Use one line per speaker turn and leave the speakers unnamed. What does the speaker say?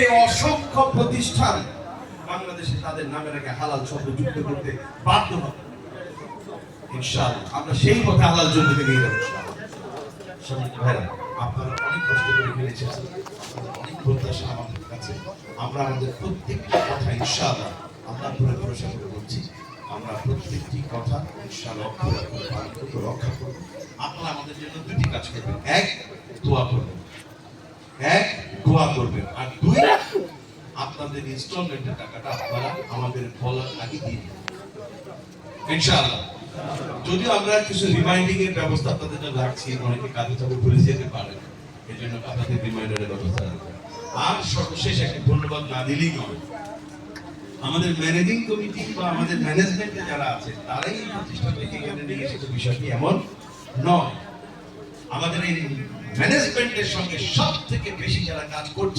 থেকে অসংখ্য প্রতিষ্ঠান বাংলাদেশে তাদের নামের আগে হালাল শব্দ যুক্ত করতে বাধ্য হবে। ইনশাআল্লাহ আমরা সেই পথে হালাল জমিতে নিয়ে যাবো। ভাইরা, আপনারা অনেক কষ্ট করে এখানে এসেছেন, অনেক প্রত্যাশা আমাদের কাছে। আমরা আমাদের প্রত্যেকটি কথা ইনশাআল্লাহ আল্লাহর উপরে ভরসা করে বলছি, আমরা প্রত্যেকটি কথা ইনশাআল্লাহ রক্ষা করব। আপনারা আমাদের জন্য দুটি কাজ করবেন, এক দোয়া করবেন, আর দুই আপনাদের ইনস্টলমেন্টের টাকাটা আপনারা আমাদের বলার আগে দিয়ে দিন ইনশাআল্লাহ। যদিও আমরা কিছু রিমাইন্ডিং এর ব্যবস্থা আপনাদের জন্য রাখছি, অনেকে কাজে যাবে ভুলে যেতে পারে, এই জন্য আপনাদের রিমাইন্ডারের ব্যবস্থা রাখবেন। আর সর্বশেষ একটা ধন্যবাদ না দিলেই নয়, আমাদের ম্যানেজিং কমিটি বা আমাদের ম্যানেজমেন্টে যারা আছে তারাই এই প্রতিষ্ঠানটাকে এখানে নিয়ে এসেছে, বিষয়টি এমন নয়। আমাদের এই ম্যানেজমেন্টের সঙ্গে সব থেকে বেশি যারা কাজ করছে